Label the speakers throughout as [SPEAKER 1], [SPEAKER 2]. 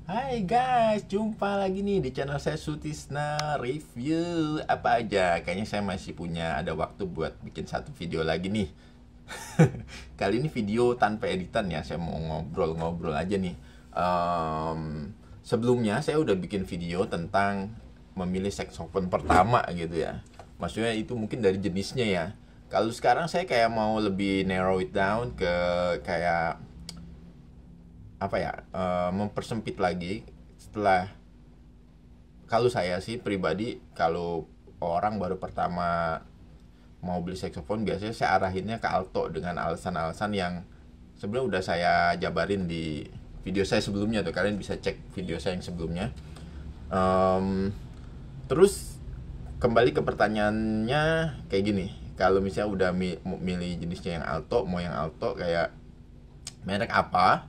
[SPEAKER 1] Hai guys, jumpa lagi nih di channel saya Sutisna Review apa aja. Kayaknya saya masih punya ada waktu buat bikin satu video lagi nih. Kali ini video tanpa editan ya, saya mau ngobrol-ngobrol aja nih. Em, Sebelumnya saya udah bikin video tentang memilih saxophone pertama gitu ya. Maksudnya itu mungkin dari jenisnya ya. Kalau sekarang saya kayak mau lebih narrow it down ke kayak apa ya, mempersempit lagi setelah, kalau saya sih pribadi, kalau orang baru pertama mau beli saxophone biasanya saya arahinnya ke alto dengan alasan-alasan yang sebenarnya udah saya jabarin di video saya sebelumnya tuh, kalian bisa cek video saya yang sebelumnya. Em, Terus kembali ke pertanyaannya kayak gini, kalau misalnya udah milih jenisnya yang alto, mau yang alto kayak merek apa,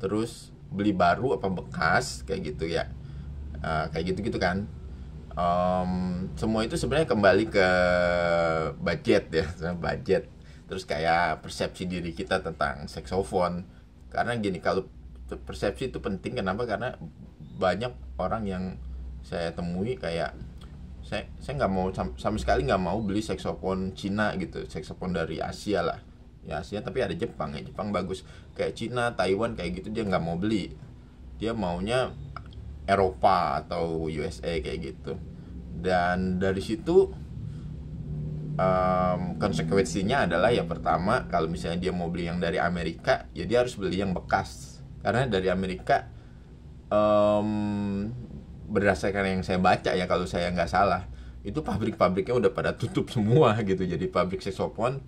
[SPEAKER 1] terus beli baru apa bekas kayak gitu ya. Kayak gitu gitu kan. Semua itu sebenarnya kembali ke budget ya, budget, terus kayak persepsi diri kita tentang saxophone. Karena gini, kalau persepsi itu penting, kenapa? Karena banyak orang yang saya temui kayak saya nggak mau sama sekali nggak mau beli saxophone Cina gitu, saxophone dari Asia lah, ya Asia tapi ada Jepang ya, Jepang bagus. Kayak Cina, Taiwan kayak gitu dia nggak mau beli, dia maunya Eropa atau USA kayak gitu. Dan dari situ, konsekuensinya adalah ya pertama, kalau misalnya dia mau beli yang dari Amerika ya dia harus beli yang bekas, karena dari Amerika, em, berdasarkan yang saya baca ya, kalau saya nggak salah itu pabrik-pabriknya udah pada tutup semua gitu. Jadi pabrik saxophone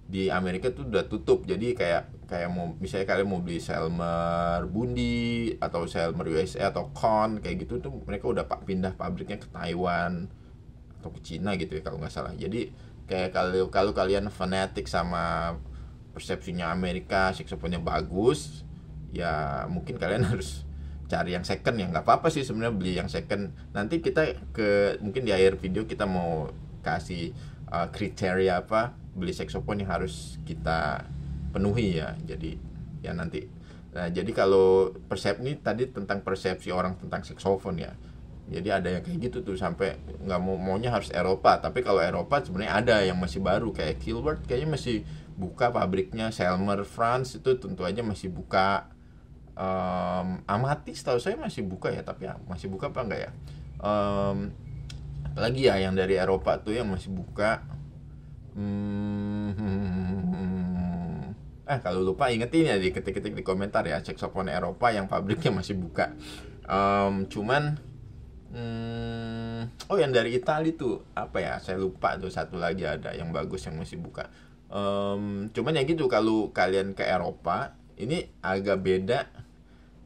[SPEAKER 1] di Amerika tuh udah tutup. Jadi kayak kayak mau misalnya kalian mau beli Selmer Bundi atau Selmer USA atau Con kayak gitu tuh, mereka udah pindah pabriknya ke Taiwan atau ke Cina gitu ya kalau nggak salah. Jadi kayak kalau kalau kalian fanatik sama persepsinya Amerika saksofonnya bagus, ya mungkin kalian harus cari yang second. Ya nggak apa-apa sih sebenarnya beli yang second. Nanti kita mungkin di akhir video kita mau kasih kriteria apa beli saxophone yang harus kita penuhi ya. Jadi ya nanti, nah jadi kalau persepsi ini tadi tentang persepsi orang tentang saxophone ya, jadi ada yang kayak gitu tuh sampai nggak maunya harus Eropa. Tapi kalau Eropa sebenarnya ada yang masih baru, kayak Kilward kayaknya masih buka pabriknya, Selmer France itu tentu aja masih buka. Amatis tahu saya masih buka ya, tapi ya, masih buka apa enggak ya. Apalagi ya yang dari Eropa tuh yang masih buka. Kalau lupa ingetin ya, di ketik-ketik di komentar ya, saxophone Eropa yang pabriknya masih buka. Cuman oh yang dari Italia tuh apa ya, saya lupa tuh, satu lagi ada yang bagus yang masih buka. Cuman ya gitu, kalau kalian ke Eropa ini agak beda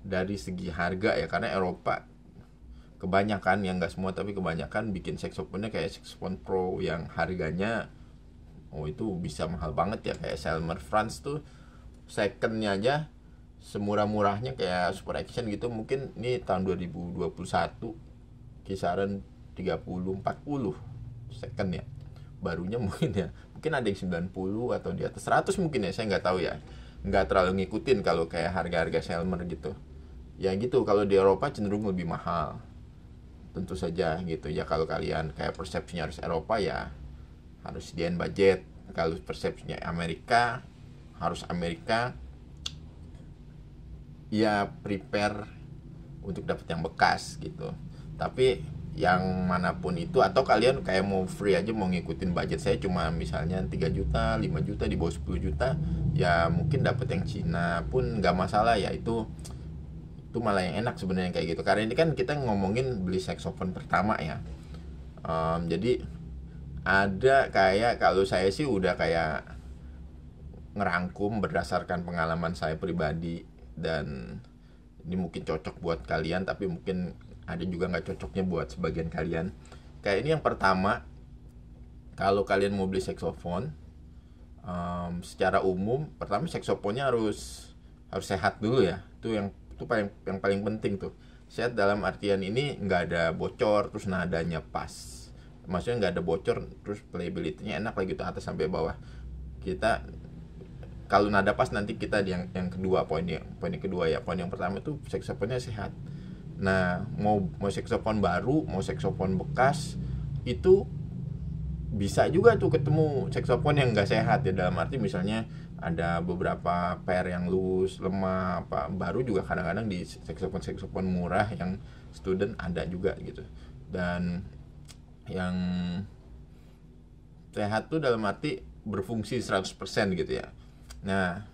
[SPEAKER 1] dari segi harga ya, karena Eropa kebanyakan, yang nggak semua tapi kebanyakan bikin saxophone kayak saxophone pro yang harganya, oh itu bisa mahal banget ya. Kayak Selmer France tuh secondnya aja semurah-murahnya kayak Super Action gitu, mungkin ini tahun 2021 kisaran 30-40 second ya. Barunya mungkin ya, mungkin ada yang 90 atau di atas 100 mungkin ya, saya nggak tahu ya, nggak terlalu ngikutin kalau kayak harga-harga Selmer gitu ya. Gitu, kalau di Eropa cenderung lebih mahal tentu saja gitu ya. Kalau kalian kayak persepsinya harus Eropa ya harus sediain budget. Kalau persepsinya Amerika harus Amerika, ya prepare untuk dapat yang bekas gitu. Tapi yang manapun itu, atau kalian kayak mau free aja, mau ngikutin budget saya cuma misalnya 3 juta, 5 juta, di bawah 10 juta, ya mungkin dapat yang Cina pun nggak masalah ya. Itu malah yang enak sebenarnya kayak gitu. Karena ini kan kita ngomongin beli saxophone pertama ya. Jadi ada kayak, kalau saya sih udah kayak ngerangkum berdasarkan pengalaman saya pribadi, dan ini mungkin cocok buat kalian tapi mungkin ada juga nggak cocoknya buat sebagian kalian. Kayak ini yang pertama, kalau kalian mau beli saxophone, secara umum pertama saksofonnya harus sehat dulu ya. Itu yang paling penting tuh. Sehat dalam artian ini nggak ada bocor, terus nadanya pas. Maksudnya nggak ada bocor, terus playability-nya enak lagi tuh, atas sampai bawah. Kita kalau nada pas nanti kita di yang kedua, poin yang kedua ya. Poin yang pertama itu saksofonnya sehat. Nah, mau saksofon baru, mau saksofon bekas, itu bisa juga tuh ketemu saksofon yang nggak sehat ya, dalam arti misalnya ada beberapa pair yang loose, lemah, apa baru juga kadang-kadang di saksofon murah yang student ada juga gitu. Dan yang sehat tuh dalam arti berfungsi 100% gitu ya. Nah,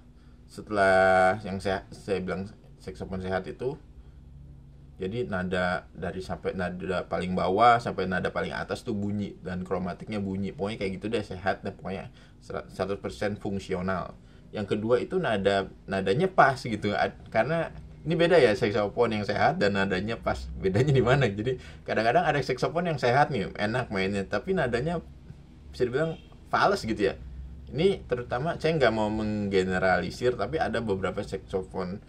[SPEAKER 1] setelah yang saya bilang saksofon sehat itu, jadi nada dari sampai nada paling bawah sampai nada paling atas tuh bunyi dan kromatiknya bunyi. Pokoknya kayak gitu deh, sehat deh pokoknya, 100% fungsional. Yang kedua itu nadanya pas gitu. Karena ini beda ya, saksofon yang sehat dan nadanya pas. Bedanya di mana? Jadi kadang-kadang ada saksofon yang sehat nih, enak mainnya, tapi nadanya bisa dibilang fals gitu ya. Ini terutama saya nggak mau menggeneralisir, tapi ada beberapa saksofon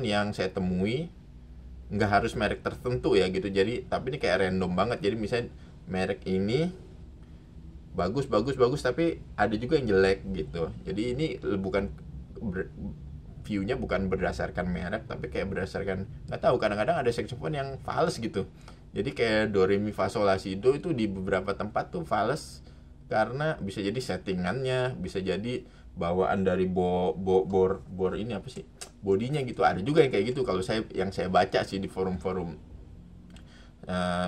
[SPEAKER 1] yang saya temui, nggak harus merek tertentu ya gitu, jadi tapi ini kayak random banget. Jadi misalnya merek ini bagus tapi ada juga yang jelek gitu. Jadi ini bukan viewnya bukan berdasarkan merek, tapi kayak berdasarkan, nggak tahu, kadang-kadang ada saksofon yang fals gitu. Jadi kayak do re mi fa sol la si do itu di beberapa tempat tuh fals, karena bisa jadi settingannya, bisa jadi bawaan dari bor ini apa sih, bodinya gitu. Ada juga yang kayak gitu, kalau yang saya baca sih di forum-forum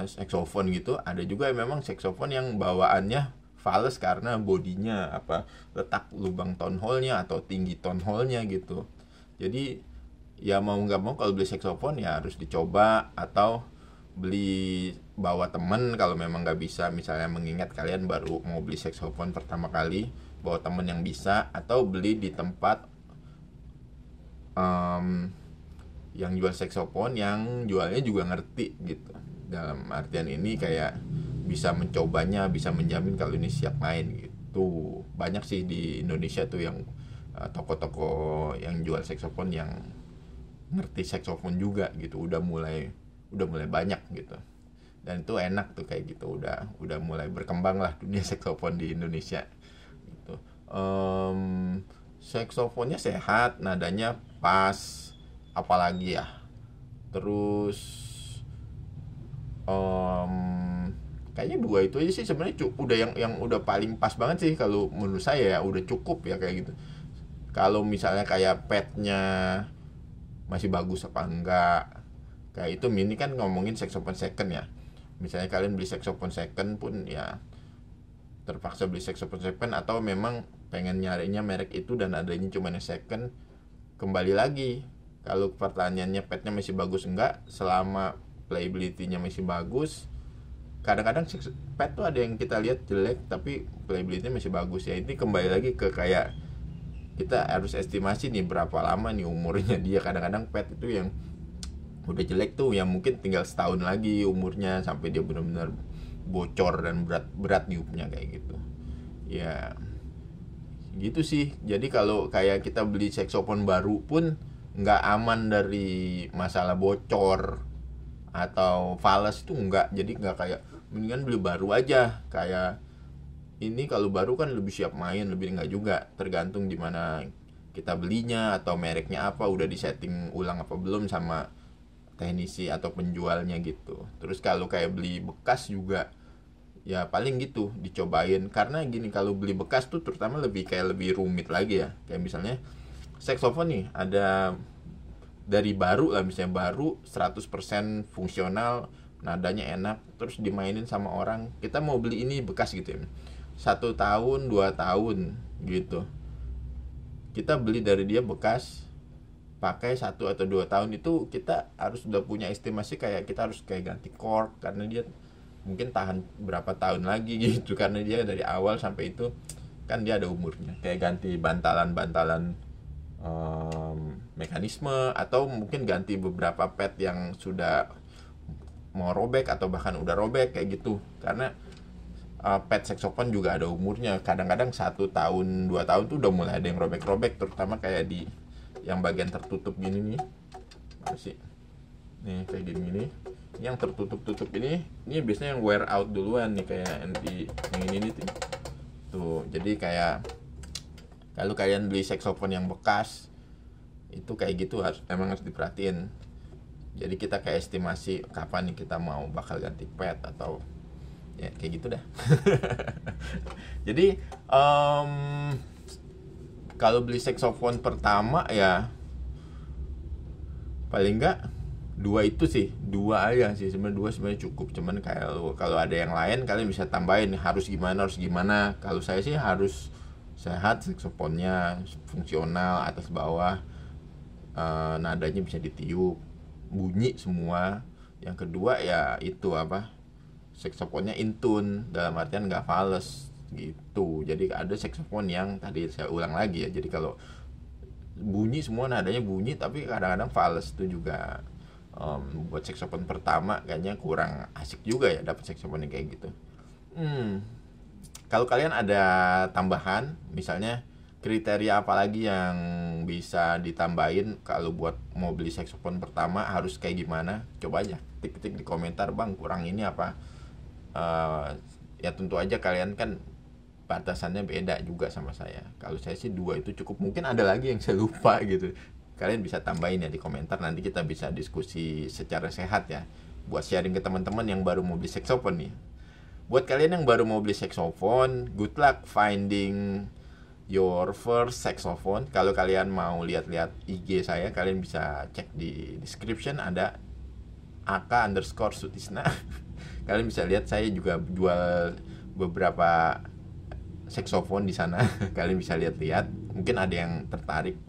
[SPEAKER 1] saksofon gitu, ada juga yang memang saksofon yang bawaannya fals karena bodinya apa, letak lubang tone hole-nya atau tinggi tone hole-nya gitu. Jadi ya mau nggak mau kalau beli saksofon ya harus dicoba, atau beli bawa temen kalau memang nggak bisa, misalnya mengingat kalian baru mau beli saksofon pertama kali, bawa temen yang bisa, atau beli di tempat yang jual saksofon yang jualnya juga ngerti gitu. Dalam artian ini kayak bisa mencobanya, bisa menjamin kalau ini siap main gitu. Banyak sih di Indonesia tuh yang toko-toko yang jual saksofon yang ngerti saksofon juga gitu, udah mulai banyak gitu. Dan itu enak tuh kayak gitu, udah mulai berkembang lah dunia saksofon di Indonesia gitu. Saksofonnya sehat, nadanya pas, apalagi ya, terus kayaknya dua itu aja sih sebenarnya, udah yang udah paling pas banget sih kalau menurut saya ya, udah cukup ya kayak gitu. Kalau misalnya kayak petnya masih bagus apa enggak, kayak itu mini kan ngomongin saksofon second ya. Misalnya kalian beli saksofon second pun ya terpaksa beli saksofon second, atau memang pengen nyarinya merek itu dan adanya cuma yang second, kembali lagi kalau pertanyaannya petnya masih bagus enggak, selama playability-nya masih bagus. Kadang-kadang pet tuh ada yang kita lihat jelek tapi playability-nya masih bagus ya. Ini kembali lagi ke kayak kita harus estimasi nih berapa lama nih umurnya dia. Kadang-kadang pet itu yang udah jelek tuh yang mungkin tinggal setahun lagi umurnya sampai dia benar-benar bocor dan berat niupnya kayak gitu ya, gitu sih. Jadi kalau kayak kita beli saksofon baru pun nggak aman dari masalah bocor atau fals itu enggak. Jadi nggak kayak mendingan beli baru aja, kayak ini kalau baru kan lebih siap main, lebih enggak juga, tergantung di mana kita belinya atau mereknya apa, udah disetting ulang apa belum sama teknisi atau penjualnya gitu. Terus kalau kayak beli bekas juga ya paling gitu dicobain, karena gini, kalau beli bekas tuh terutama lebih rumit lagi ya. Kayak misalnya saksofon nih ada dari baru lah, misalnya baru 100% fungsional, nadanya enak, terus dimainin sama orang, kita mau beli ini bekas gitu ya, 1 tahun 2 tahun gitu, kita beli dari dia bekas pakai 1 atau 2 tahun, itu kita harus udah punya estimasi kayak kita harus kayak ganti cork karena dia mungkin tahan berapa tahun lagi gitu, karena dia dari awal sampai itu kan dia ada umurnya. Kayak ganti bantalan mekanisme, atau mungkin ganti beberapa pet yang sudah mau robek atau bahkan udah robek kayak gitu, karena pet saksofon juga ada umurnya. Kadang-kadang 1 tahun 2 tahun tuh udah mulai ada yang robek-robek, terutama kayak di yang bagian tertutup gini nih, masih nih kayak gini, yang tertutup ini biasanya yang wear out duluan nih, kayak yang ini nih tuh. Jadi kayak Kalau kalian beli saxophone yang bekas, itu kayak gitu emang harus diperhatiin. Jadi kita kayak estimasi kapan nih kita mau bakal ganti pet atau ya kayak gitu dah. Jadi kalau beli saxophone pertama ya paling enggak dua aja sih, sebenarnya cukup. Cuman kalau ada yang lain kalian bisa tambahin harus gimana. Kalau saya sih harus sehat, saksofonnya fungsional atas bawah, nadanya bisa ditiup, bunyi semua. Yang kedua ya itu saksofonnya in tune, dalam artian nggak fals gitu. Jadi ada saksofon yang tadi saya ulang lagi ya, jadi kalau bunyi semua nadanya bunyi tapi kadang-kadang fals, itu juga buat saksofon pertama kayaknya kurang asik juga ya dapat saksofon yang kayak gitu. Kalau kalian ada tambahan, misalnya kriteria apa lagi yang bisa ditambahin kalau buat mau beli saksofon pertama harus kayak gimana, coba aja ketik di komentar, bang kurang ini apa. Ya tentu aja kalian kan batasannya beda juga sama saya. Kalau saya sih 2 itu cukup, mungkin ada lagi yang saya lupa gitu. Kalian bisa tambahin ya di komentar, nanti kita bisa diskusi secara sehat ya, buat sharing ke teman-teman yang baru mau beli saksofon nih. Buat kalian yang baru mau beli saksofon, good luck finding your first saxophone. Kalau kalian mau lihat-lihat IG saya, kalian bisa cek di description, ada AK_Sutisna. Kalian bisa lihat saya juga jual beberapa saxophone di sana. Kalian bisa lihat-lihat, mungkin ada yang tertarik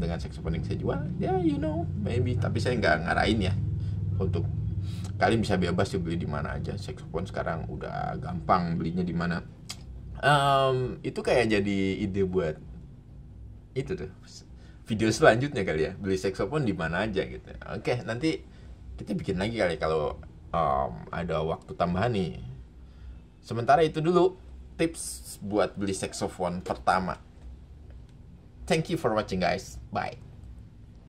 [SPEAKER 1] dengan saxophone yang saya jual, ya maybe. Tapi saya nggak ngarahin ya, untuk kalian bisa bebas sih beli di mana aja. Saxophone sekarang udah gampang belinya di mana. Itu kayak jadi ide buat itu tuh video selanjutnya kali ya, beli saxophone di mana aja gitu. Oke, nanti kita bikin lagi kali kalau ada waktu tambahan nih. Sementara itu dulu tips buat beli saxophone pertama. Thank you for watching guys. Bye.